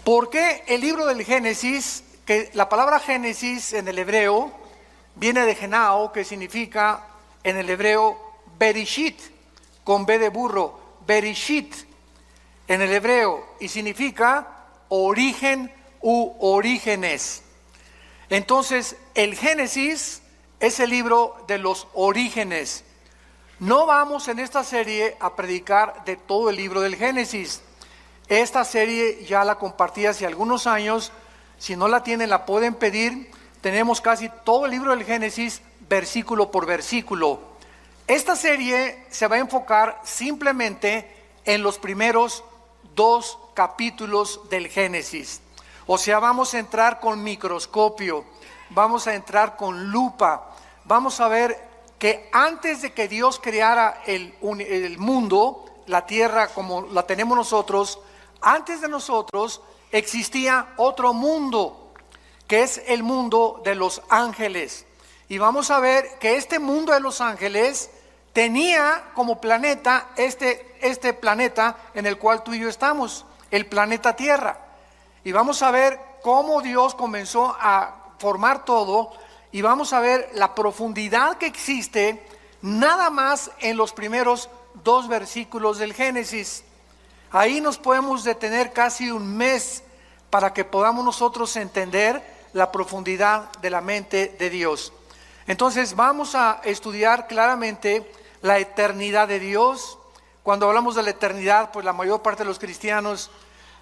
¿Por qué el libro del Génesis, que la palabra Génesis en el hebreo viene de Genao, que significa en el hebreo Bereshit, con B de burro, Bereshit en el hebreo, y significa origen u orígenes? Entonces, el Génesis es el libro de los orígenes. No vamos en esta serie a predicar de todo el libro del Génesis. Esta serie ya la compartí hace algunos años. Si no la tienen, la pueden pedir. Tenemos casi todo el libro del Génesis, versículo por versículo. Esta serie se va a enfocar simplemente en los primeros 2 capítulos del Génesis. O sea, vamos a entrar con microscopio, vamos a entrar con lupa, vamos a ver que antes de que Dios creara el mundo, la tierra como la tenemos nosotros, antes de nosotros existía otro mundo, que es el mundo de los ángeles. Y vamos a ver que este mundo de los ángeles tenía como planeta este planeta en el cual tú y yo estamos, el planeta Tierra. Y vamos a ver cómo Dios comenzó a formar todo, y vamos a ver la profundidad que existe nada más en los primeros 2 versículos del Génesis. Ahí nos podemos detener casi un mes para que podamos nosotros entender la profundidad de la mente de Dios. Entonces vamos a estudiar claramente la eternidad de Dios. Cuando hablamos de la eternidad, pues la mayor parte de los cristianos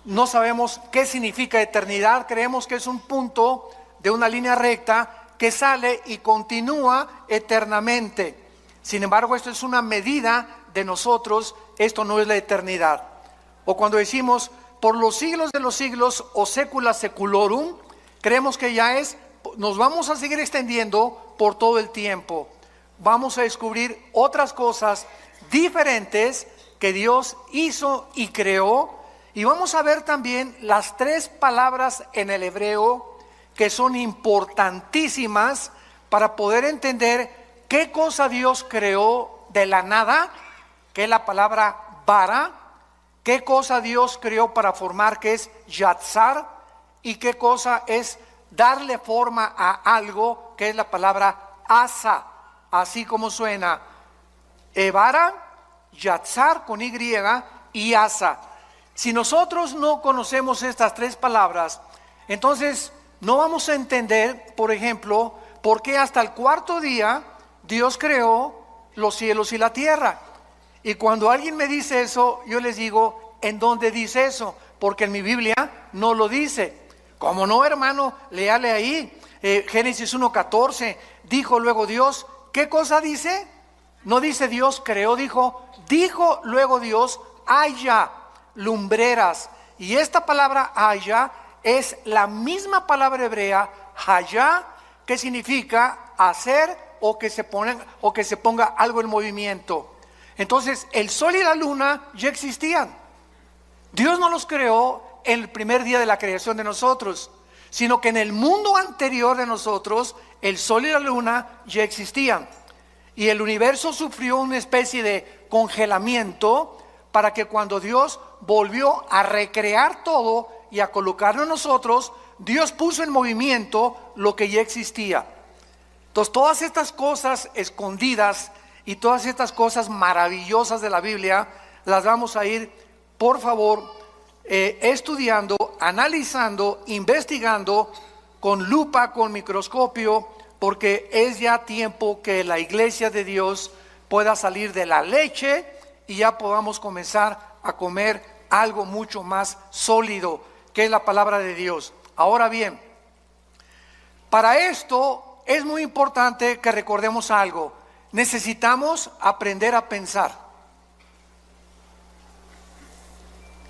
no sabemos qué significa eternidad. Creemos que es un punto de una línea recta que sale y continúa eternamente. Sin embargo, esto es una medida de nosotros, esto no es la eternidad. O cuando decimos por los siglos de los siglos o secula seculorum, creemos que ya nos vamos a seguir extendiendo por todo el tiempo. Vamos a descubrir otras cosas diferentes que Dios hizo y creó. Y vamos a ver también las 3 palabras en el hebreo que son importantísimas para poder entender qué cosa Dios creó de la nada, que es la palabra bara, qué cosa Dios creó para formar, que es yatzar, y qué cosa es darle forma a algo, que es la palabra asa, así como suena, bara, yatzar con y asa. Si nosotros no conocemos estas 3 palabras, entonces no vamos a entender, por ejemplo, por qué hasta el 4.º día Dios creó los cielos y la tierra. Y cuando alguien me dice eso, yo les digo, ¿en dónde dice eso? Porque en mi Biblia no lo dice. ¿Cómo no, hermano? Léale ahí, Génesis 1.14, dijo luego Dios. ¿Qué cosa dice? No dice Dios creó, dijo luego Dios, haya lumbreras. Y esta palabra haya es la misma palabra hebrea haya, que significa hacer o que se ponga algo en movimiento. Entonces el sol y la luna ya existían. Dios no los creó en el primer día de la creación de nosotros, sino que en el mundo anterior de nosotros el sol y la luna ya existían. Y el universo sufrió una especie de congelamiento para que cuando Dios volvió a recrear todo y a colocarlo en nosotros, Dios puso en movimiento lo que ya existía. Entonces todas estas cosas escondidas y todas estas cosas maravillosas de la Biblia las vamos a ir, por favor, estudiando, analizando, investigando con lupa, con microscopio, porque es ya tiempo que la iglesia de Dios pueda salir de la leche y ya podamos comenzar a comer algo mucho más sólido, que es la palabra de Dios. Ahora bien, para esto es muy importante que recordemos algo. Necesitamos aprender a pensar.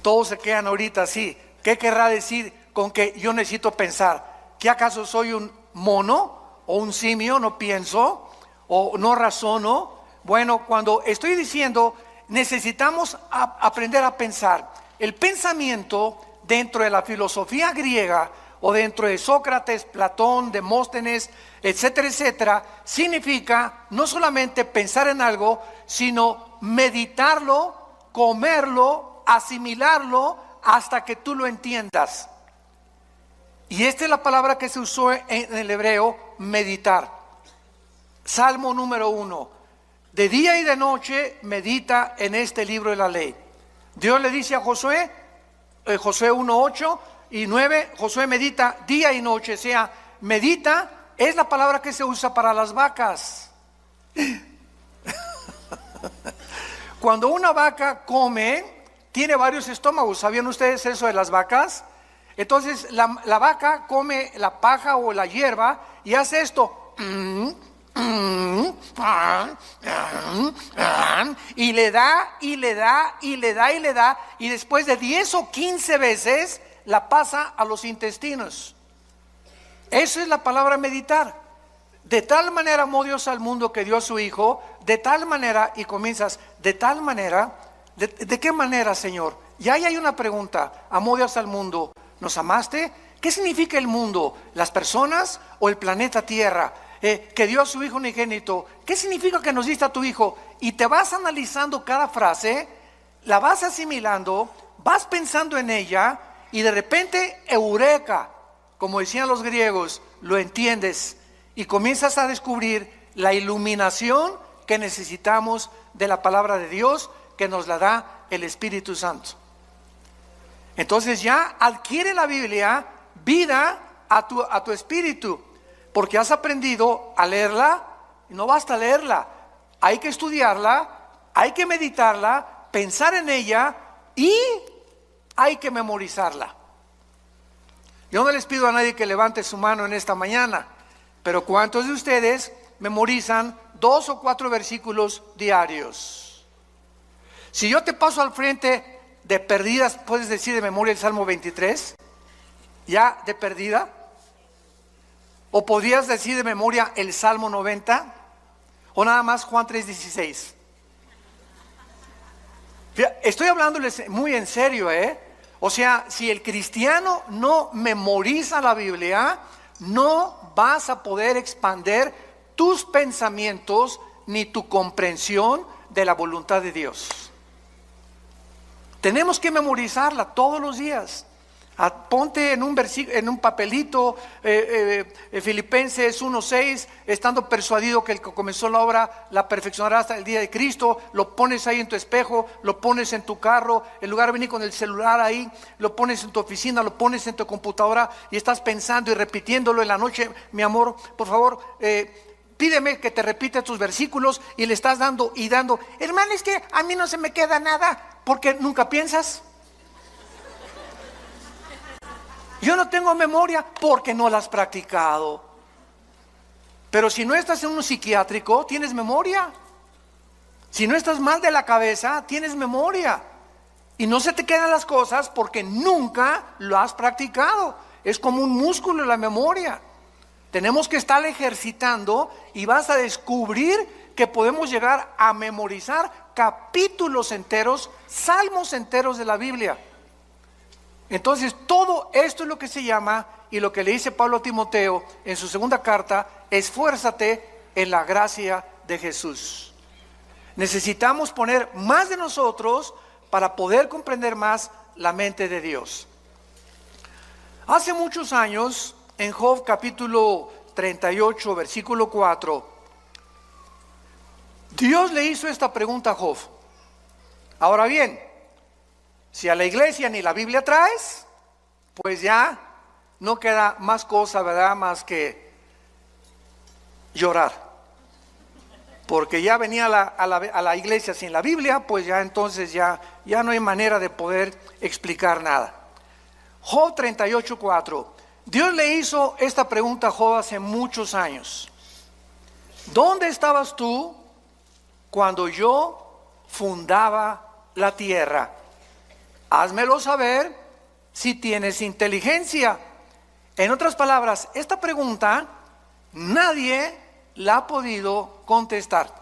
Todos se quedan ahorita así. ¿Qué querrá decir con que yo necesito pensar? ¿Qué acaso soy un mono o un simio? ¿No pienso o no razono? Bueno, cuando estoy diciendo necesitamos aprender a pensar, el pensamiento dentro de la filosofía griega o dentro de Sócrates, Platón, Demóstenes, etcétera, etcétera, significa no solamente pensar en algo, sino meditarlo, comerlo, asimilarlo hasta que tú lo entiendas. Y esta es la palabra que se usó en el hebreo, meditar. Salmo número 1. De día y de noche medita en este libro de la ley. Dios le dice a Josué, Josué 1, 8 y 9, Josué medita día y noche. O sea, medita es la palabra que se usa para las vacas. Cuando una vaca come, tiene varios estómagos. ¿Sabían ustedes eso de las vacas? Entonces la vaca come la paja o la hierba y hace esto. Y le da, y le da, y le da, y le da. Y después de 10 o 15 veces la pasa a los intestinos. Eso es la palabra meditar. De tal manera amó Dios al mundo que dio a su Hijo. De tal manera, y comienzas, de tal manera. ¿De qué manera, Señor? Y ahí hay una pregunta. ¿Amó Dios al mundo? ¿Nos amaste? ¿Qué significa el mundo? ¿Las personas o el planeta Tierra? Que dio a su Hijo unigénito. ¿Qué significa que nos diste a tu Hijo? Y te vas analizando cada frase, la vas asimilando, vas pensando en ella, y de repente, eureka, como decían los griegos, lo entiendes y comienzas a descubrir la iluminación que necesitamos de la palabra de Dios, que nos la da el Espíritu Santo. Entonces ya adquiere la Biblia vida a tu espíritu, porque has aprendido a leerla. Y no basta leerla, hay que estudiarla, hay que meditarla, pensar en ella y hay que memorizarla. Yo no les pido a nadie que levante su mano en esta mañana, pero ¿cuántos de ustedes memorizan 2 o 4 versículos diarios? Si yo te paso al frente de perdidas, ¿puedes decir de memoria el Salmo 23? ¿Ya de perdida? ¿O podrías decir de memoria el Salmo 90? ¿O nada más Juan 3:16? Estoy hablándoles muy en serio, O sea, si el cristiano no memoriza la Biblia, no vas a poder expandir tus pensamientos ni tu comprensión de la voluntad de Dios. Tenemos que memorizarla todos los días. Ponte en un papelito, Filipenses 1:6, estando persuadido que el que comenzó la obra la perfeccionará hasta el día de Cristo. Lo pones ahí en tu espejo, lo pones en tu carro, en lugar de venir con el celular ahí, lo pones en tu oficina, lo pones en tu computadora y estás pensando y repitiéndolo en la noche. Mi amor, por favor, pídeme que te repita tus versículos, y le estás dando y dando. Hermano, es que a mí no se me queda nada, porque nunca piensas. Yo no tengo memoria porque no la has practicado. Pero si no estás en un psiquiátrico, tienes memoria. Si no estás mal de la cabeza, tienes memoria. Y no se te quedan las cosas porque nunca lo has practicado. Es como un músculo la memoria. Tenemos que estar ejercitando y vas a descubrir que podemos llegar a memorizar capítulos enteros, salmos enteros de la Biblia. Entonces todo esto es lo que se llama, y lo que le dice Pablo a Timoteo en su segunda carta: esfuérzate en la gracia de Jesús. Necesitamos poner más de nosotros para poder comprender más la mente de Dios. Hace muchos años, en Job capítulo 38, versículo 4, Dios le hizo esta pregunta a Job. Ahora bien, si a la iglesia ni la Biblia traes, pues ya no queda más cosa, ¿verdad?, más que llorar. Porque ya venía a la iglesia sin la Biblia, pues ya entonces ya no hay manera de poder explicar nada. Job 38:4. Dios le hizo esta pregunta a Job hace muchos años. ¿Dónde estabas tú cuando yo fundaba la tierra? Házmelo saber si tienes inteligencia. En otras palabras, esta pregunta nadie la ha podido contestar.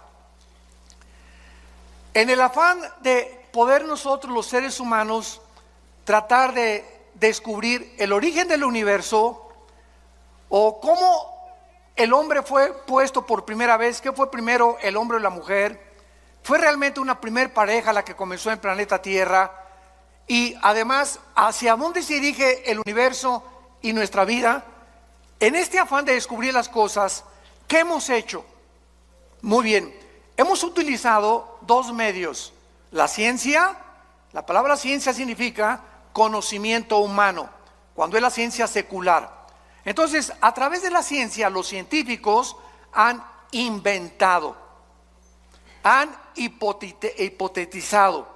En el afán de poder nosotros, los seres humanos, tratar de descubrir el origen del universo, o cómo el hombre fue puesto por primera vez, qué fue primero, el hombre o la mujer, fue realmente una primer pareja la que comenzó en el planeta Tierra. Y además, ¿hacia dónde se dirige el universo y nuestra vida, en este afán de descubrir las cosas, ¿qué hemos hecho? Muy bien, hemos utilizado dos medios. La ciencia, la palabra ciencia significa conocimiento humano, cuando es la ciencia secular. Entonces, a través de la ciencia, los científicos han inventado, han hipotetizado,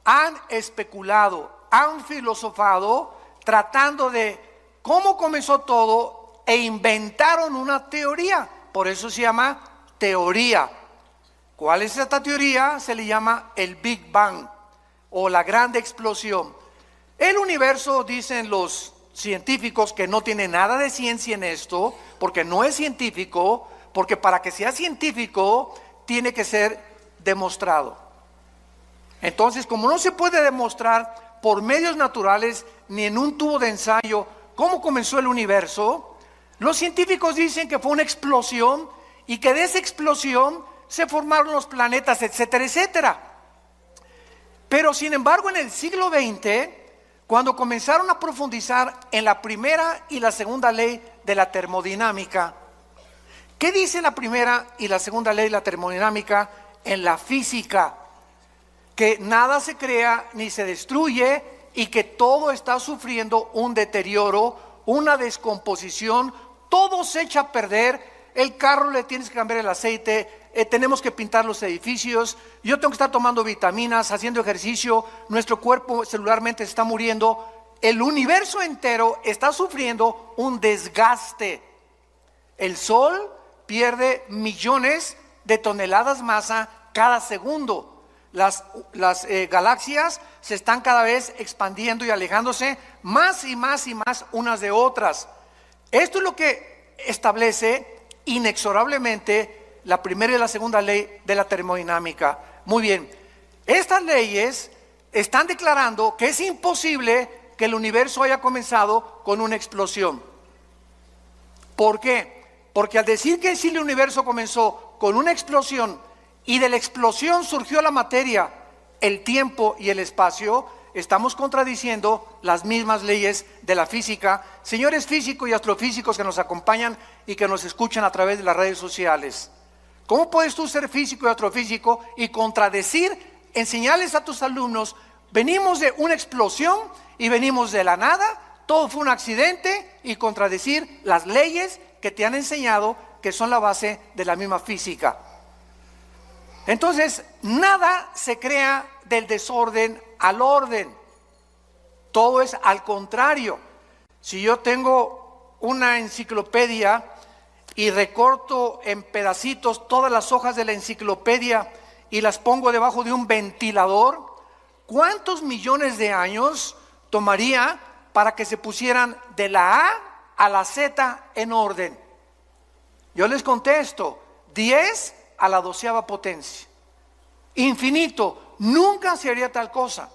han especulado, han filosofado, tratando de cómo comenzó todo e inventaron una teoría. Por eso se llama teoría. ¿Cuál es esta teoría? Se le llama el Big Bang o la gran explosión. El universo, dicen los científicos, que no tiene nada de ciencia en esto, porque no es científico, porque para que sea científico tiene que ser demostrado. Entonces, como no se puede demostrar por medios naturales ni en un tubo de ensayo cómo comenzó el universo, los científicos dicen que fue una explosión y que de esa explosión se formaron los planetas, etcétera, etcétera. Pero sin embargo, en el siglo XX, cuando comenzaron a profundizar en la primera y la segunda ley de la termodinámica, ¿qué dice la primera y la segunda ley de la termodinámica en la física? Que nada se crea ni se destruye y que todo está sufriendo un deterioro, una descomposición, todo se echa a perder. El carro le tienes que cambiar el aceite, tenemos que pintar los edificios, yo tengo que estar tomando vitaminas, haciendo ejercicio, nuestro cuerpo celularmente se está muriendo, el universo entero está sufriendo un desgaste. El Sol pierde millones de toneladas masa cada segundo. Las galaxias se están cada vez expandiendo y alejándose más y más y más unas de otras. Esto es lo que establece inexorablemente la primera y la segunda ley de la termodinámica. Muy bien, estas leyes están declarando que es imposible que el universo haya comenzado con una explosión. ¿Por qué? Porque al decir que sí, el universo comenzó con una explosión y de la explosión surgió la materia, el tiempo y el espacio, estamos contradiciendo las mismas leyes de la física. Señores físicos y astrofísicos que nos acompañan y que nos escuchan a través de las redes sociales, ¿cómo puedes tú ser físico y astrofísico y contradecir, enseñarles a tus alumnos, venimos de una explosión y venimos de la nada, todo fue un accidente, y contradecir las leyes que te han enseñado, que son la base de la misma física? Entonces, nada se crea del desorden al orden. Todo es al contrario. Si yo tengo una enciclopedia y recorto en pedacitos todas las hojas de la enciclopedia y las pongo debajo de un ventilador, ¿cuántos millones de años tomaría para que se pusieran de la A a la Z en orden? Yo les contesto, 10 a la 12ª potencia. Infinito, nunca se haría tal cosa.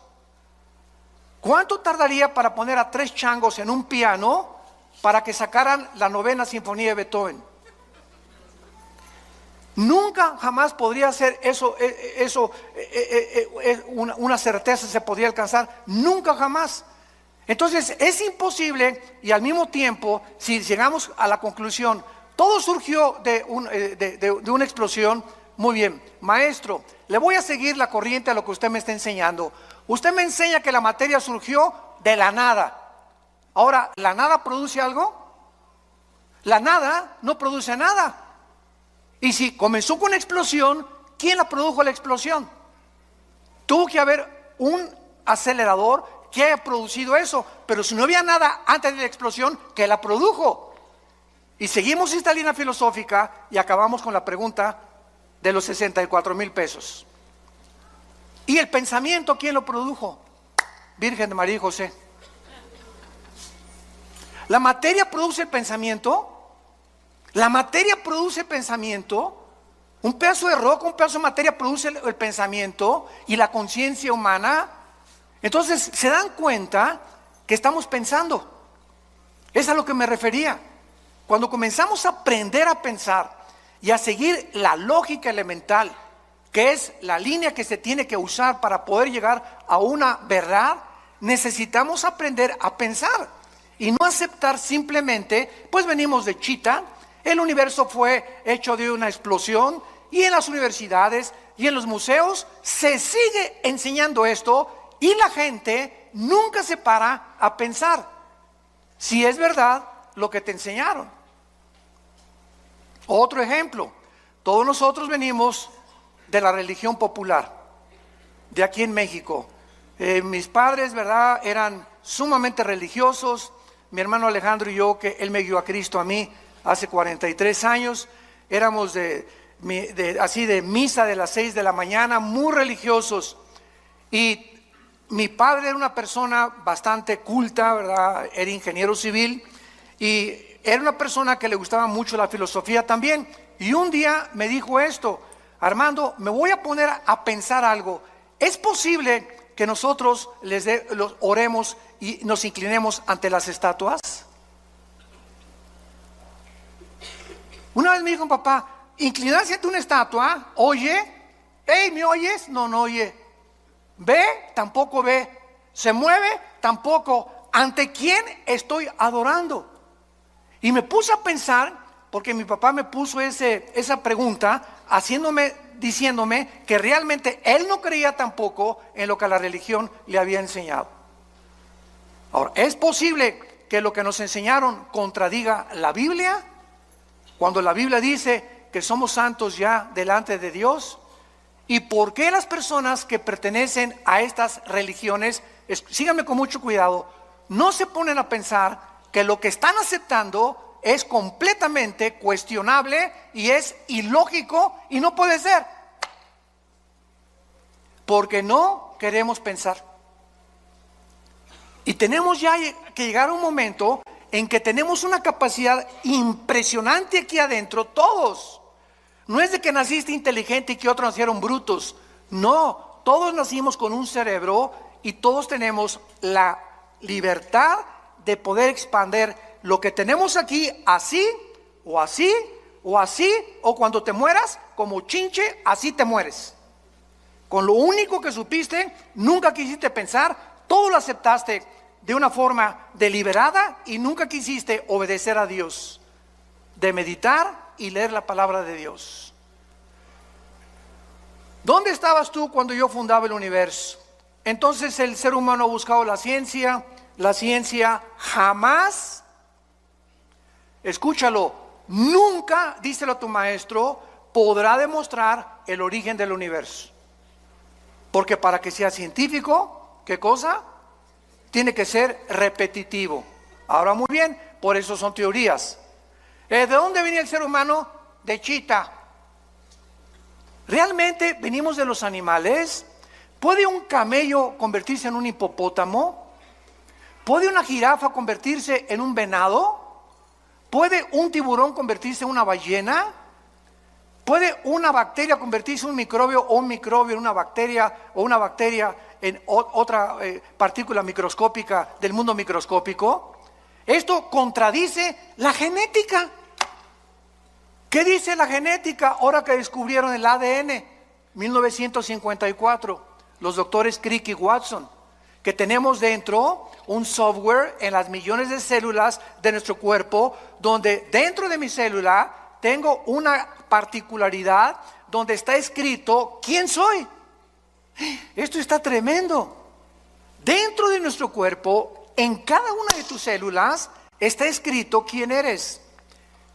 ¿Cuánto tardaría para poner a 3 changos en un piano para que sacaran la 9ª sinfonía de Beethoven? Nunca jamás podría ser eso, una certeza se podría alcanzar, nunca jamás. Entonces es imposible, y al mismo tiempo, si llegamos a la conclusión, todo surgió de una explosión. Muy bien, maestro, le voy a seguir la corriente a lo que usted me está enseñando. Usted me enseña que la materia surgió de la nada. Ahora, ¿la nada produce algo? La nada no produce nada. Y si comenzó con una explosión, ¿quién la produjo la explosión? Tuvo que haber un acelerador que haya producido eso. Pero si no había nada antes de la explosión, ¿qué la produjo? Y seguimos esta línea filosófica y acabamos con la pregunta de los 64,000 pesos. ¿Y el pensamiento quién lo produjo? Virgen de María y José. ¿La materia produce el pensamiento? La materia produce pensamiento. Un pedazo de roca, un pedazo de materia produce el pensamiento y la conciencia humana. Entonces, ¿se dan cuenta que estamos pensando? Es a lo que me refería. Cuando comenzamos a aprender a pensar y a seguir la lógica elemental, que es la línea que se tiene que usar para poder llegar a una verdad, necesitamos aprender a pensar. y no aceptar simplemente, pues venimos de chita, el universo fue hecho de una explosión, y en las universidades y en los museos se sigue enseñando esto, y la gente nunca se para a pensar si es verdad lo que te enseñaron. Otro ejemplo, todos nosotros venimos de la religión popular, de aquí en México. Mis padres, ¿verdad?, eran sumamente religiosos. Mi hermano Alejandro y yo, que él me guió a Cristo a mí hace 43 años, éramos así de misa de las 6 de la mañana, muy religiosos. Y mi padre era una persona bastante culta, ¿verdad?, era ingeniero civil, y era una persona que le gustaba mucho la filosofía también. Y un día me dijo esto: Armando, me voy a poner a pensar algo. ¿Es posible que nosotros los oremos y nos inclinemos ante las estatuas? Una vez me dijo: papá, inclinarse ante una estatua, oye, hey, ¿me oyes? No, no oye. ¿Ve? Tampoco ve. ¿Se mueve? Tampoco. ¿Ante quién estoy adorando? Y me puse a pensar, porque mi papá me puso esa pregunta, diciéndome que realmente él no creía tampoco en lo que la religión le había enseñado. Ahora, ¿es posible que lo que nos enseñaron contradiga la Biblia? Cuando la Biblia dice que somos santos ya delante de Dios. ¿Y por qué las personas que pertenecen a estas religiones, síganme con mucho cuidado, no se ponen a pensar que lo que están aceptando es completamente cuestionable y es ilógico y no puede ser? Porque no queremos pensar. Y tenemos ya que llegar a un momento en que tenemos una capacidad impresionante aquí adentro, todos. No es de que naciste inteligente y que otros nacieron brutos. No, todos nacimos con un cerebro y todos tenemos la libertad de poder expandir lo que tenemos aquí, así, o así, o así, o cuando te mueras, como chinche, así te mueres. Con lo único que supiste, nunca quisiste pensar, todo lo aceptaste de una forma deliberada y nunca quisiste obedecer a Dios, de meditar y leer la palabra de Dios. ¿Dónde estabas tú cuando yo fundaba el universo? Entonces el ser humano ha buscado la ciencia jamás, escúchalo, nunca, díselo a tu maestro, podrá demostrar el origen del universo. Porque para que sea científico, ¿qué cosa? Tiene que ser repetitivo. Ahora, muy bien, por eso son teorías. ¿De dónde venía el ser humano? De chita. ¿Realmente venimos de los animales? ¿Puede un camello convertirse en un hipopótamo? ¿Puede una jirafa convertirse en un venado? ¿Puede un tiburón convertirse en una ballena? ¿Puede una bacteria convertirse en un microbio o un microbio en una bacteria o una bacteria en otra partícula microscópica del mundo microscópico? Esto contradice la genética. ¿Qué dice la genética ahora que descubrieron el ADN? 1954, los doctores Crick y Watson, que tenemos dentro un software en las millones de células de nuestro cuerpo, donde dentro de mi célula tengo una particularidad donde está escrito quién soy. Esto está tremendo. Dentro de nuestro cuerpo, en cada una de tus células, está escrito quién eres,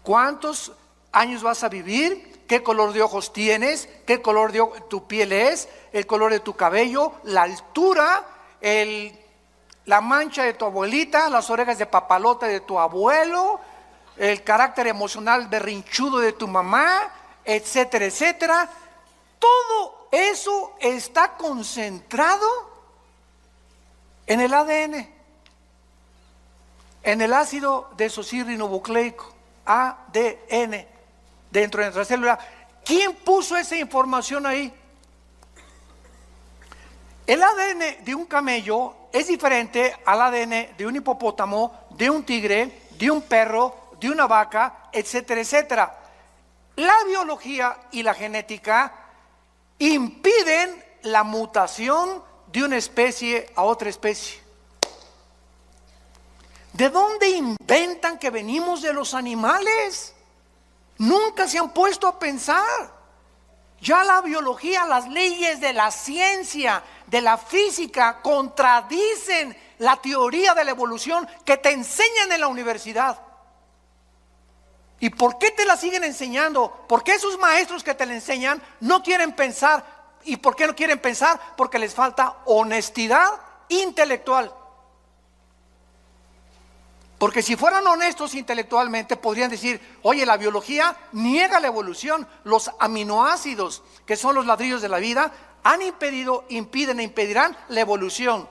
cuántos años vas a vivir, qué color de ojos tienes, qué color de tu piel es, el color de tu cabello, la altura, la mancha de tu abuelita, las orejas de papalote de tu abuelo, el carácter emocional berrinchudo de tu mamá, etcétera, etcétera. Todo eso está concentrado en el ADN, en el ácido desoxirribonucleico, ADN, dentro de nuestra célula. ¿Quién puso esa información ahí? El ADN de un camello es diferente al ADN de un hipopótamo, de un tigre, de un perro, de una vaca, etcétera, etcétera. La biología y la genética impiden la mutación de una especie a otra especie. ¿De dónde inventan que venimos de los animales? Nunca se han puesto a pensar. Ya la biología, las leyes de la ciencia, de la física, contradicen la teoría de la evolución que te enseñan en la universidad. ¿Y por qué te la siguen enseñando? ¿Por qué esos maestros que te la enseñan no quieren pensar? ¿Y por qué no quieren pensar? Porque les falta honestidad intelectual. Porque si fueran honestos intelectualmente podrían decir: oye, la biología niega la evolución. Los aminoácidos, que son los ladrillos de la vida, han impedido, impiden e impedirán la evolución.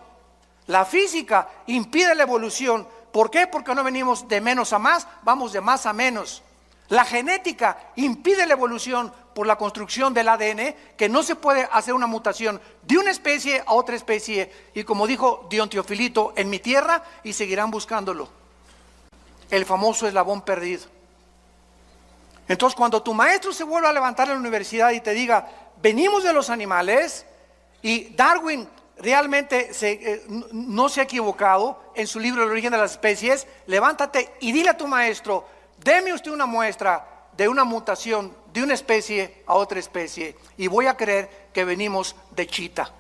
La física impide la evolución. ¿Por qué? Porque no venimos de menos a más, vamos de más a menos. La genética impide la evolución por la construcción del ADN, que no se puede hacer una mutación de una especie a otra especie. Y como dijo Dion Teofilito, en mi tierra, y seguirán buscándolo. El famoso eslabón perdido. Entonces, cuando tu maestro se vuelva a levantar en la universidad y te diga: venimos de los animales, y Darwin realmente no se ha equivocado en su libro El origen de las especies, levántate y dile a tu maestro: deme usted una muestra de una mutación de una especie a otra especie, y voy a creer que venimos de chita.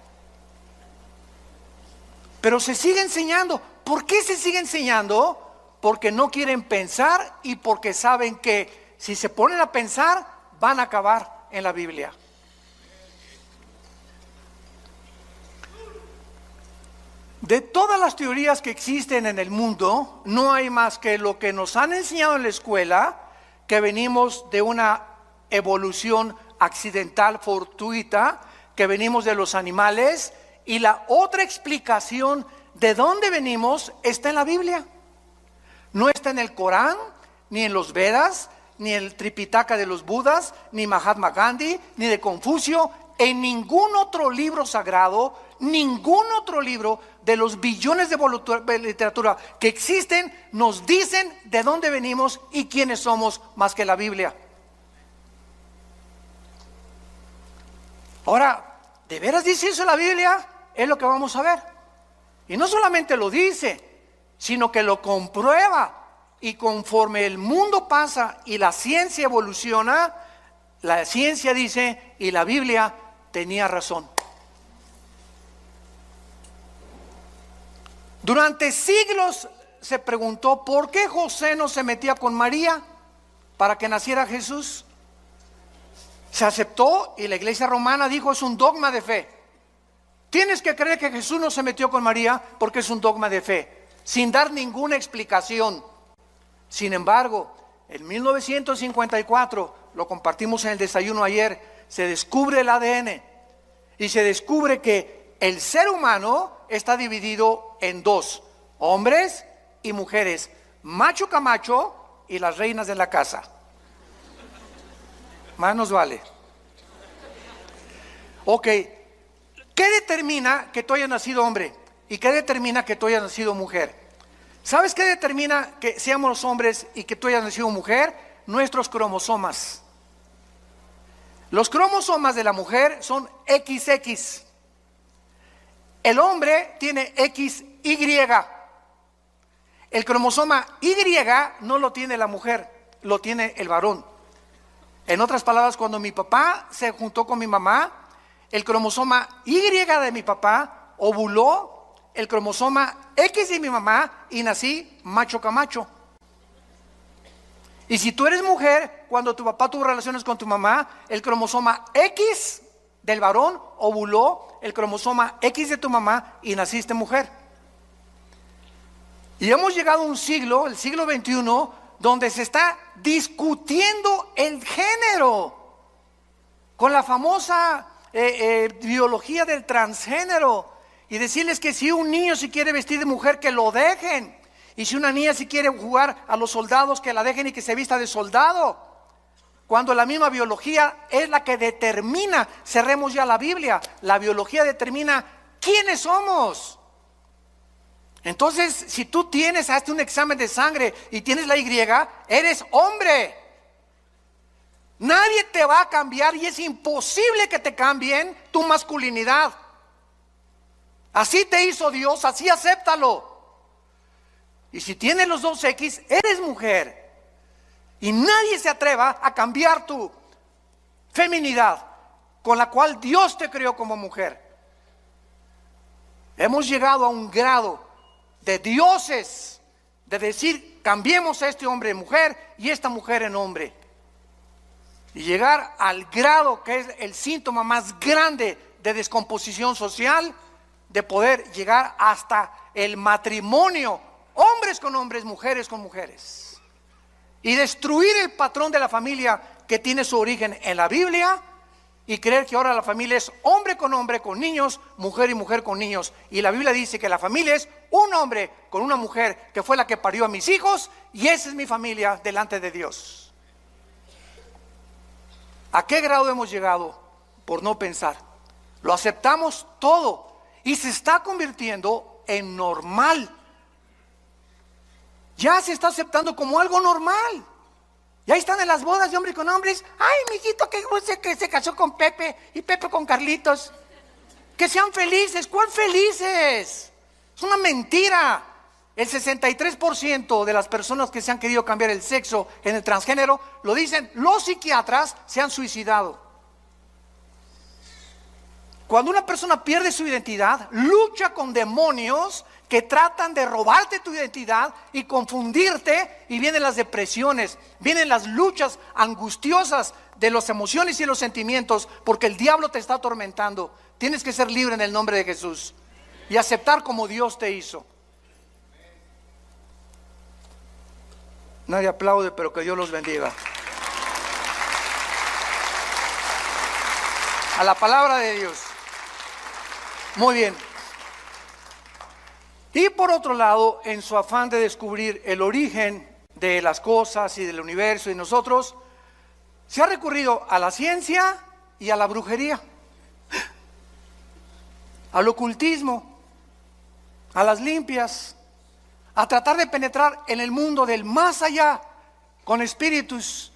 Pero se sigue enseñando. ¿Por qué se sigue enseñando? Porque no quieren pensar y porque saben que si se ponen a pensar van a acabar en la Biblia. De todas las teorías que existen en el mundo, no hay más que lo que nos han enseñado en la escuela, que venimos de una evolución accidental, fortuita, que venimos de los animales, y la otra explicación de dónde venimos está en la Biblia. No está en el Corán, ni en los Vedas, ni en el Tripitaka de los Budas, ni Mahatma Gandhi, ni de Confucio, en ningún otro libro sagrado, ningún otro libro de los billones de literatura que existen nos dicen de dónde venimos y quiénes somos más que la Biblia. Ahora, ¿de veras dice eso la Biblia? Es lo que vamos a ver. Y no solamente lo dice, sino que lo comprueba. Y conforme el mundo pasa y la ciencia evoluciona, la ciencia dice, y la Biblia tenía razón. Durante siglos se preguntó por qué José no se metía con María para que naciera Jesús. Se aceptó y la iglesia romana dijo: es un dogma de fe. Tienes que creer que Jesús no se metió con María porque es un dogma de fe, sin dar ninguna explicación. Sin embargo, en 1954, lo compartimos en el desayuno ayer, se descubre el ADN y se descubre que el ser humano está dividido en dos: hombres y mujeres, macho camacho y las reinas de la casa. Más nos vale. Ok, ¿qué determina que tú hayas nacido hombre? ¿Y qué determina que tú hayas nacido mujer? ¿Sabes qué determina que seamos los hombres y que tú hayas nacido mujer? Nuestros cromosomas. Los cromosomas de la mujer son XX. El hombre tiene XY. El cromosoma Y no lo tiene la mujer, lo tiene el varón. En otras palabras, cuando mi papá se juntó con mi mamá, el cromosoma Y de mi papá ovuló el cromosoma X de mi mamá y nací macho camacho. Y si tú eres mujer, cuando tu papá tuvo relaciones con tu mamá, el cromosoma X del varón ovuló el cromosoma X de tu mamá y naciste mujer. Y hemos llegado a un siglo, el siglo XXI, donde se está discutiendo el género, con la famosa biología del transgénero. Y decirles que si un niño se quiere vestir de mujer, que lo dejen. Y si una niña se quiere jugar a los soldados, que la dejen y que se vista de soldado. Cuando la misma biología es la que determina, cerremos ya la Biblia, la biología determina quiénes somos. Entonces, si tú hazte un examen de sangre y tienes la Y, eres hombre. Nadie te va a cambiar y es imposible que te cambien tu masculinidad. Así te hizo Dios, así acéptalo. Y si tienes los dos X, eres mujer. Y nadie se atreva a cambiar tu feminidad con la cual Dios te creó como mujer. Hemos llegado a un grado de dioses de decir, cambiemos a este hombre en mujer y esta mujer en hombre. Y llegar al grado que es el síntoma más grande de descomposición social, de poder llegar hasta el matrimonio, hombres con hombres, mujeres con mujeres. Y destruir el patrón de la familia que tiene su origen en la Biblia y creer que ahora la familia es hombre, con niños, mujer y mujer con niños. Y la Biblia dice que la familia es un hombre con una mujer que fue la que parió a mis hijos y esa es mi familia delante de Dios. ¿A qué grado hemos llegado por no pensar? Lo aceptamos todo y se está convirtiendo en normal. Ya se está aceptando como algo normal. Y ahí están en las bodas de hombres con hombres. Ay, mijito, que se casó con Pepe y Pepe con Carlitos. Que sean felices. ¿Cuál felices? Es una mentira. El 63% de las personas que se han querido cambiar el sexo en el transgénero, lo dicen los psiquiatras, se han suicidado. Cuando una persona pierde su identidad, lucha con demonios que tratan de robarte tu identidad y confundirte, y vienen las depresiones, vienen las luchas angustiosas de las emociones y los sentimientos, porque el diablo te está atormentando. Tienes que ser libre en el nombre de Jesús y aceptar como Dios te hizo. Nadie aplaude, pero que Dios los bendiga. A la palabra de Dios. Muy bien. Y por otro lado, en su afán de descubrir el origen de las cosas y del universo y nosotros, se ha recurrido a la ciencia y a la brujería, al ocultismo, a las limpias, a tratar de penetrar en el mundo del más allá, con espíritus,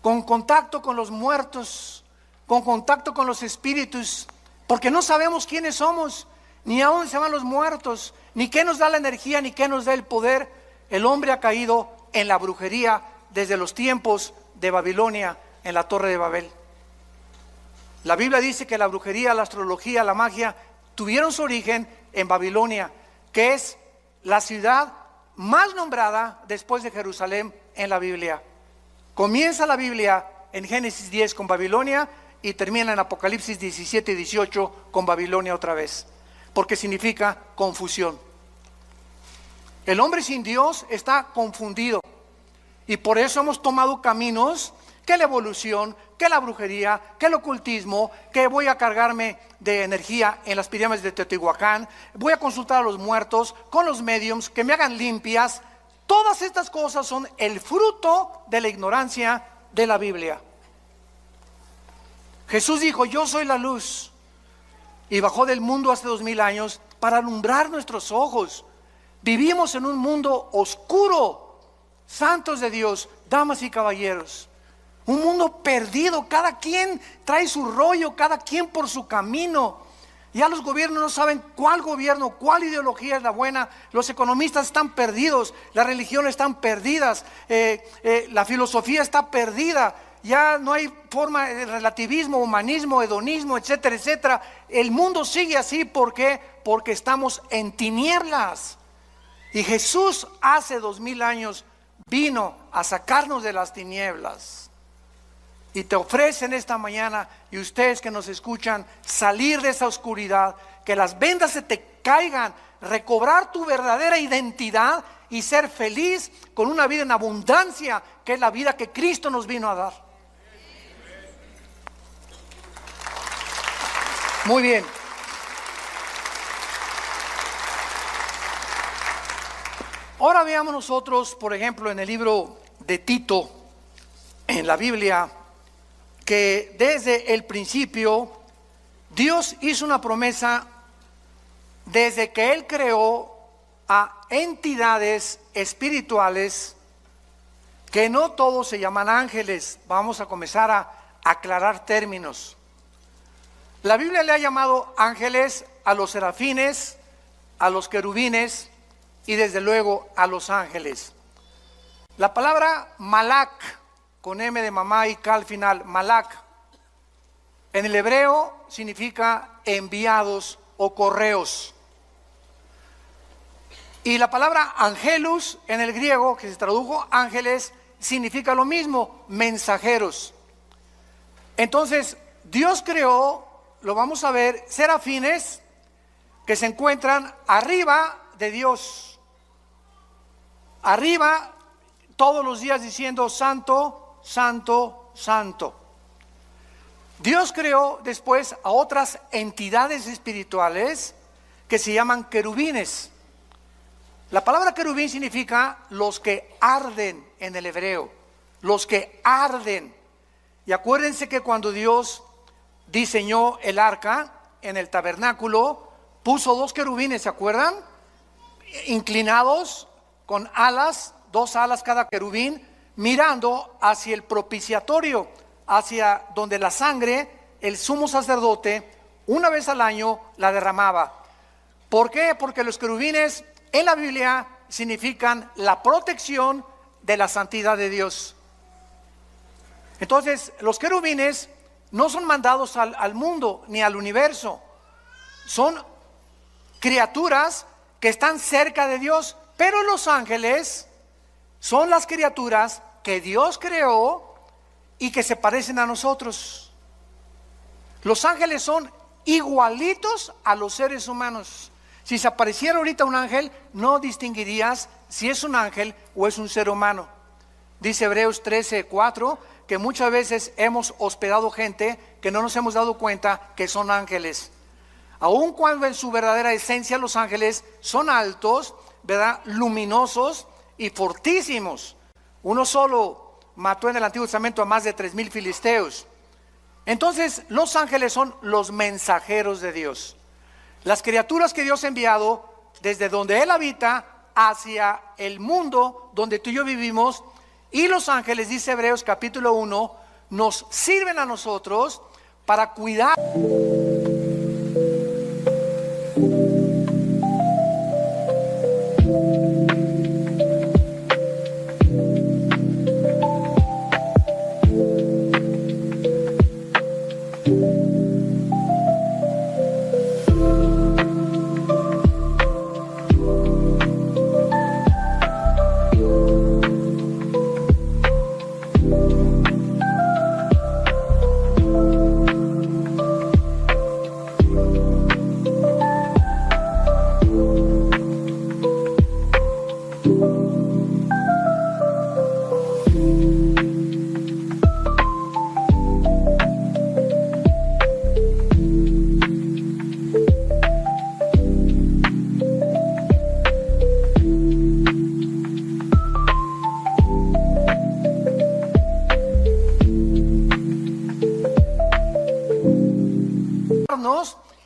con contacto con los muertos, con contacto con los espíritus, porque no sabemos quiénes somos, ni a dónde se van los muertos, ni qué nos da la energía, ni qué nos da el poder. El hombre ha caído en la brujería desde los tiempos de Babilonia, en la Torre de Babel. La Biblia dice que la brujería, la astrología, la magia tuvieron su origen en Babilonia, que es la ciudad más nombrada después de Jerusalén en la Biblia. Comienza la Biblia en Génesis 10 con Babilonia y termina en Apocalipsis 17 y 18 con Babilonia otra vez, porque significa confusión. El hombre sin Dios está confundido y por eso hemos tomado caminos que la evolución, que la brujería, que el ocultismo, que voy a cargarme de energía en las pirámides de Teotihuacán, voy a consultar a los muertos con los mediums que me hagan limpias. Todas estas cosas son el fruto de la ignorancia de la Biblia. Jesús dijo, yo soy la luz, y bajó del mundo hace 2000 años para alumbrar nuestros ojos. Vivimos en un mundo oscuro, santos de Dios, damas y caballeros, un mundo perdido, cada quien trae su rollo, cada quien por su camino. Ya los gobiernos no saben cuál gobierno, cuál ideología es la buena. Los economistas están perdidos, las religiones están perdidas, la filosofía está perdida. Ya no hay forma de relativismo, humanismo, hedonismo, etcétera, etcétera. El mundo sigue así, ¿por qué? Porque estamos en tinieblas. Y Jesús hace 2000 años vino a sacarnos de las tinieblas. Y te ofrecen esta mañana, y ustedes que nos escuchan, salir de esa oscuridad, que las vendas se te caigan, recobrar tu verdadera identidad y ser feliz con una vida en abundancia, que es la vida que Cristo nos vino a dar. Muy bien. Ahora veamos nosotros, por ejemplo, en el libro de Tito, en la Biblia, que desde el principio Dios hizo una promesa desde que Él creó a entidades espirituales que no todos se llaman ángeles. Vamos a comenzar a aclarar términos. La Biblia le ha llamado ángeles a los serafines, a los querubines, y desde luego a los ángeles. La palabra malak, con M de mamá y K al final, malak, en el hebreo significa enviados o correos. Y la palabra angelus en el griego, que se tradujo ángeles, significa lo mismo, mensajeros. Entonces, Dios creó, lo vamos a ver, serafines que se encuentran arriba de Dios. Arriba, todos los días diciendo santo, santo, santo. Dios creó después a otras entidades espirituales que se llaman querubines. La palabra querubín significa los que arden en el hebreo, los que arden. Y acuérdense que cuando Dios diseñó el arca en el tabernáculo, puso dos querubines, ¿se acuerdan? Inclinados con alas, dos alas cada querubín, mirando hacia el propiciatorio, hacia donde la sangre, el sumo sacerdote, una vez al año la derramaba. ¿Por qué? Porque los querubines en la Biblia significan la protección de la santidad de Dios. Entonces, los querubines no son mandados al mundo ni al universo. Son criaturas que están cerca de Dios, pero los ángeles son las criaturas que Dios creó y que se parecen a nosotros. Los ángeles son igualitos a los seres humanos. Si se apareciera ahorita un ángel, no distinguirías si es un ángel o es un ser humano. Dice Hebreos 13:4 que muchas veces hemos hospedado gente que no nos hemos dado cuenta que son ángeles. Aun cuando en su verdadera esencia los ángeles son altos, ¿verdad?, luminosos y fortísimos. Uno solo mató en el Antiguo Testamento a más de 3,000 filisteos. Entonces, los ángeles son los mensajeros de Dios. Las criaturas que Dios ha enviado desde donde Él habita hacia el mundo donde tú y yo vivimos. Y los ángeles, dice Hebreos capítulo 1, nos sirven a nosotros para cuidar.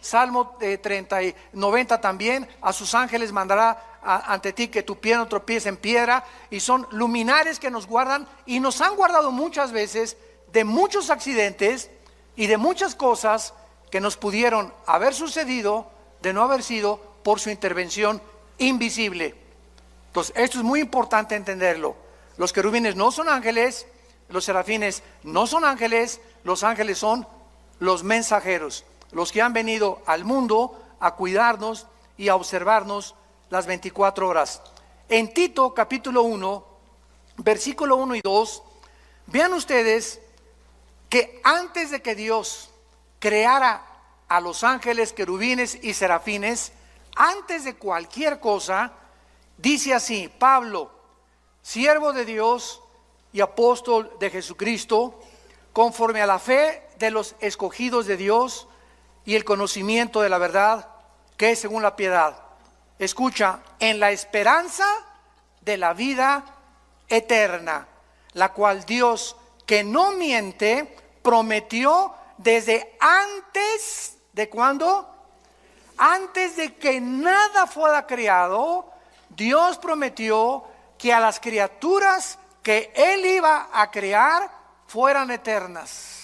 Salmo 30 y 90 también, a sus ángeles mandará ante ti que tu pie no tropiece en piedra. Y son luminares que nos guardan y nos han guardado muchas veces de muchos accidentes y de muchas cosas que nos pudieron haber sucedido de no haber sido por su intervención invisible. Entonces esto es muy importante entenderlo. Los querubines no son ángeles, los serafines no son ángeles, los ángeles son los mensajeros, los que han venido al mundo a cuidarnos y a observarnos las 24 horas. En Tito capítulo 1, versículo 1 y 2, vean ustedes que antes de que Dios creara a los ángeles, querubines y serafines, antes de cualquier cosa, dice así: Pablo, siervo de Dios y apóstol de Jesucristo, conforme a la fe de los escogidos de Dios y el conocimiento de la verdad, que es según la piedad. Escucha, en la esperanza de la vida eterna, la cual Dios, que no miente, prometió desde antes de ¿cuándo? Antes de que nada fuera creado. Dios prometió que a las criaturas que Él iba a crear fueran eternas.